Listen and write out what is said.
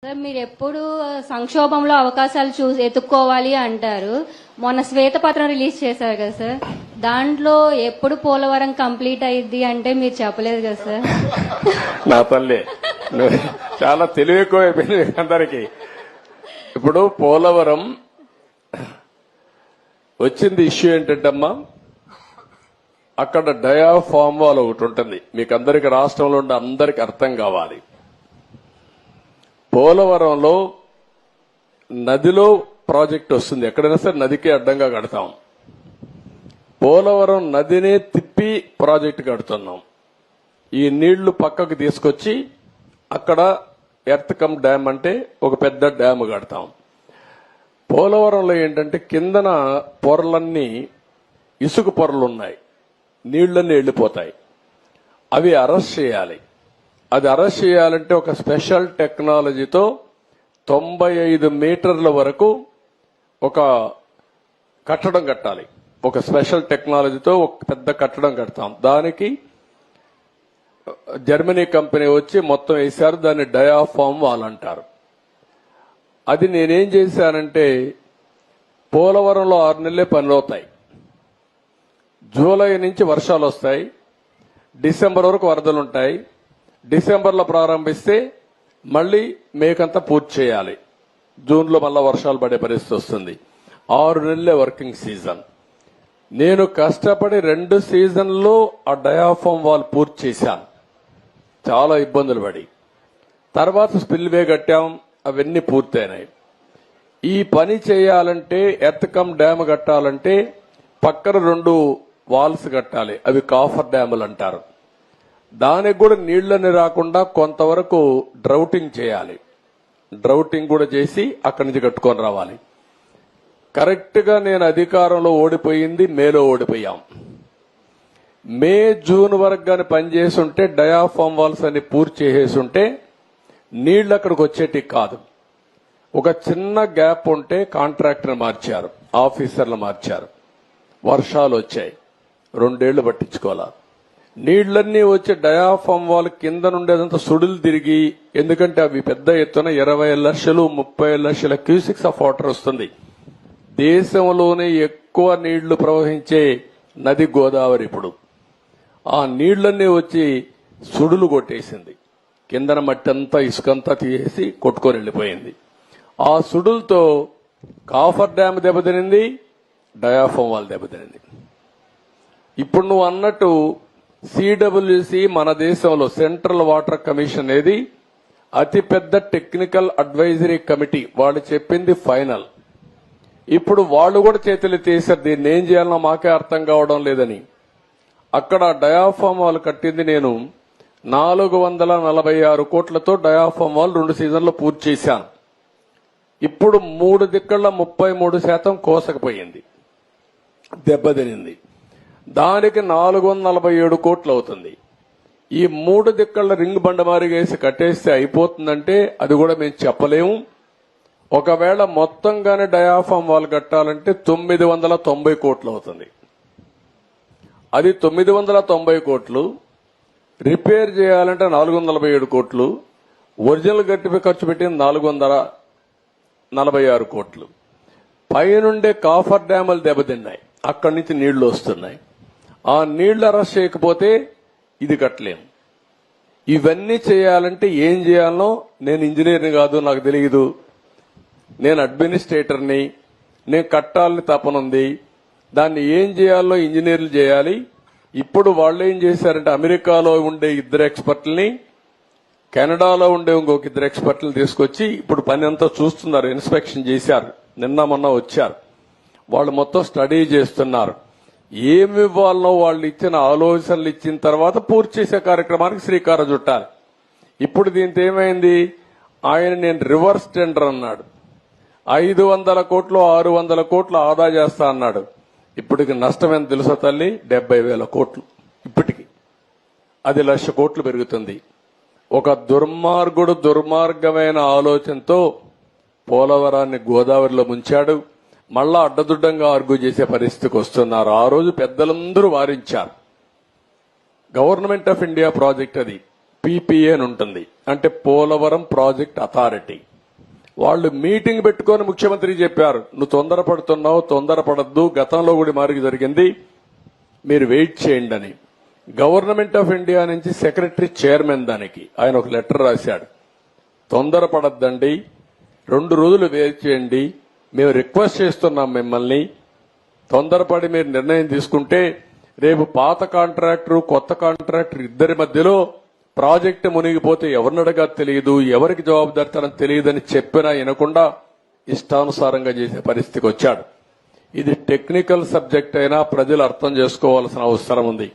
Sir మీరు ఎప్పుడు సంక్షోభంలో అవకాశాలు చూసి ఎత్తుక్కోవాలి అంటారు. మొన్న శ్వేతపత్రం రిలీజ్ చేశారు కదా సార్, దాంట్లో ఎప్పుడు పోలవరం కంప్లీట్ అయ్యిద్ది అంటే మీరు చెప్పలేదు కదా సార్. నా తల్లి చాలా తెలివి ఎక్కువైపోయింది అందరికి. ఇప్పుడు పోలవరం వచ్చింది ఇష్యూ ఏంటంటమ్మా, అక్కడ డయాఫామ్ వాల్ ఒకటి ఉంటుంది, మీకు అందరికి రాష్ట్రంలో ఉండే అందరికి అర్థం కావాలి. పోలవరంలో నదిలో ప్రాజెక్ట్ వస్తుంది, ఎక్కడైనా సరే నదికి అడ్డంగా కడతాం. పోలవరం నదినే తిప్పి ప్రాజెక్టు కడుతున్నాం. ఈ నీళ్లు పక్కకు తీసుకొచ్చి అక్కడ ఎర్త్ కమ్ డ్యామ్ అంటే ఒక పెద్ద డ్యామ్ కడతాం. పోలవరంలో ఏంటంటే కిందన పొరలన్నీ ఇసుక పొరలున్నాయి, నీళ్లన్నీ వెళ్లిపోతాయి. అవి అరెస్ట్ చేయాలి. అది అరెస్ట్ చేయాలంటే ఒక స్పెషల్ టెక్నాలజీతో 95 మీటర్ల వరకు ఒక కట్టడం కట్టాలి. ఒక స్పెషల్ టెక్నాలజీతో ఒక పెద్ద కట్టడం కడతాం. దానికి జర్మనీ కంపెనీ వచ్చి మొత్తం వేశారు, దాన్ని డయాఫామ్ వాల్ అంటారు. అది నేనేం చేశానంటే, పోలవరంలో 6 నెలలే పనులవుతాయి. జూలై నుంచి వర్షాలు వస్తాయి, డిసెంబర్ వరకు వరదలుంటాయి. డిసెంబర్లో ప్రారంభిస్తే మళ్లీ మేకంతా పూర్తి చేయాలి. జూన్లో మళ్ళా వర్షాలు పడే పరిస్థితి వస్తుంది. 6 నెలలే వర్కింగ్ సీజన్. నేను కష్టపడి 2 సీజన్లో ఆ డయాఫామ్ వాల్ పూర్తి చేశాను, చాలా ఇబ్బందులు పడి. తర్వాత స్పిల్వే కట్టాం, అవన్నీ పూర్తయినాయి. ఈ పని చేయాలంటే ఎర్త్ కమ్ డ్యామ్ కట్టాలంటే పక్కన 2 వాల్స్ కట్టాలి, అవి కాఫర్ డ్యాములు అంటారు. దానికి కూడా నీళ్లని రాకుండా కొంతవరకు డ్రౌటింగ్ చేయాలి. డ్రౌటింగ్ కూడా చేసి అక్కడి నుంచి కట్టుకొని రావాలి. కరెక్ట్ గా నేను అధికారంలో ఓడిపోయింది మేలో ఓడిపోయాం. మే జూన్ వరకు గాని పనిచేస్తుంటే డయాఫామ్ వాల్స్ అని పూర్తి చేసేస్తుంటే నీళ్లు అక్కడికి వచ్చేటి కాదు. ఒక చిన్న గ్యాప్ ఉంటే కాంట్రాక్టర్ మార్చారు, ఆఫీసర్లు మార్చారు. వర్షాలు వచ్చాయి, 2 ఏళ్లు పట్టించుకోవాలా. నీళ్లన్నీ వచ్చి డయాఫామ్ వాల్ కింద నుండేదంతా సుడులు తిరిగి, ఎందుకంటే అవి పెద్ద ఎత్తున 20 లక్షలు 30 లక్షల క్యూసిక్స్ ఆఫ్ వాటర్ వస్తుంది. దేశంలోనే ఎక్కువ నీళ్లు ప్రవహించే నది గోదావరి. ఇప్పుడు ఆ నీళ్లన్నీ వచ్చి సుడులు కొట్టేసింది, కిందన మట్టి అంతా ఇసుకంతా తీసేసి కొట్టుకొని వెళ్లిపోయింది. ఆ సుడులతో కాఫర్ డ్యామ్ దెబ్బతినింది, డయాఫామ్ వాల్ దెబ్బతినింది. ఇప్పుడు నువ్వు అన్నట్టు సిడబ్ల్యూసి మన దేశంలో సెంట్రల్ వాటర్ కమిషన్ అనేది అతిపెద్ద టెక్నికల్ అడ్వైజరీ కమిటీ, వాళ్ళు చెప్పింది ఫైనల్. ఇప్పుడు వాళ్ళు కూడా చేతులెత్తేసారు, దీన్ని ఏం చేయాలనో మాకే అర్థం కావడం లేదని. అక్కడ డయాఫామ్ వాల్ కట్టింది నేను 446 కోట్లతో డయాఫామ్ వాల్ 2 సీజన్లో పూర్తి చేశాను. ఇప్పుడు 3 దిక్కళ్ల 33% కోసకపోయింది, దెబ్బతినింది. దానికి 447 కోట్లు అవుతుంది. ఈ 3 దిక్కళ్ల రింగ్ బండమారిగేసి కట్టేస్తే అయిపోతుందంటే అది కూడా మేము చెప్పలేము. ఒకవేళ మొత్తంగానే డయాఫామ్ వాల్ కట్టాలంటే 990 కోట్లు అవుతుంది. అది 990 కోట్లు. రిపేర్ చేయాలంటే 447 కోట్లు. ఒరిజినల్ గట్టిపై ఖర్చు పెట్టింది 446 కోట్లు. పైనుండే కాఫర్ డ్యాములు దెబ్బతిన్నాయి, అక్కడి నుంచి నీళ్లు వస్తున్నాయి. ఆ నీళ్లు అరెస్ట్ చేయకపోతే ఇది కట్టలేము. ఇవన్నీ చేయాలంటే ఏం చేయాలనో, నేను ఇంజనీర్ని కాదు, నాకు తెలియదు. నేను అడ్మినిస్ట్రేటర్ని, నేను కట్టాలని తపనుంది. దాన్ని ఏం చేయాలో ఇంజనీర్లు చేయాలి. ఇప్పుడు వాళ్ళు ఏం చేశారంటే అమెరికాలో ఉండే 2 ఎక్స్పర్ట్లని, కెనడాలో ఉండే ఇంకొక 2 ఎక్స్పర్ట్లను తీసుకొచ్చి ఇప్పుడు పని అంతా చూస్తున్నారు. ఇన్స్పెక్షన్ చేశారు, నిన్న మొన్న వచ్చారు. వాళ్ళు మొత్తం స్టడీ చేస్తున్నారు. ఏమి ఇవ్వాలనో వాళ్ళు ఇచ్చిన ఆలోచనలు ఇచ్చిన తర్వాత పూర్తి చేసే కార్యక్రమానికి శ్రీకారం చుట్టాలి. ఇప్పుడు దీంతో ఏమైంది, ఆయన నేను రివర్స్ టెండర్ అన్నాడు. 500 కోట్లు 600 కోట్లు ఆదా చేస్తా అన్నాడు. ఇప్పటికి నష్టం ఎంత తెలుసా తల్లి, 70,000 కోట్లు. ఇప్పటికి అది 1,00,000 కోట్లు పెరుగుతుంది. ఒక దుర్మార్గమైన ఆలోచనతో పోలవరాన్ని గోదావరిలో ముంచాడు. మళ్ళా అడ్డదుడ్డంగా ఆర్గ్యూ చేసే పరిస్థితికి వస్తున్నారు. ఆ రోజు పెద్దలందరూ వారించారు. గవర్నమెంట్ ఆఫ్ ఇండియా ప్రాజెక్ట్ అది, పీపీఏ అని ఉంటుంది, అంటే పోలవరం ప్రాజెక్ట్ అథారిటీ. వాళ్ళు మీటింగ్ పెట్టుకొని ముఖ్యమంత్రి చెప్పారు, నువ్వు తొందరపడుతున్నావు, తొందరపడద్దు, గతంలో కూడా మారికి జరిగింది, మీరు వెయిట్ చేయండి అని. గవర్నమెంట్ ఆఫ్ ఇండియా నుంచి సెక్రటరీ చైర్మన్ దానికి ఆయన ఒక లెటర్ రాశాడు, తొందరపడద్దండి, 2 రోజులు వెయిట్ చేయండి, మేము రిక్వెస్ట్ చేస్తున్నాం మిమ్మల్ని, తొందరపడి మీరు నిర్ణయం తీసుకుంటే రేపు పాత కాంట్రాక్టర్ కొత్త కాంట్రాక్టర్ ఇద్దరి మధ్యలో ప్రాజెక్టు మునిగిపోతే ఎవరిని అడగా తెలియదు, ఎవరికి జవాబుదారితనం తెలియదని చెప్పినా వినకుండా ఇష్టానుసారంగా చేసే పరిస్థితికి వచ్చాడు. ఇది టెక్నికల్ సబ్జెక్ట్ అయినా ప్రజలు అర్థం చేసుకోవాల్సిన అవసరం ఉంది.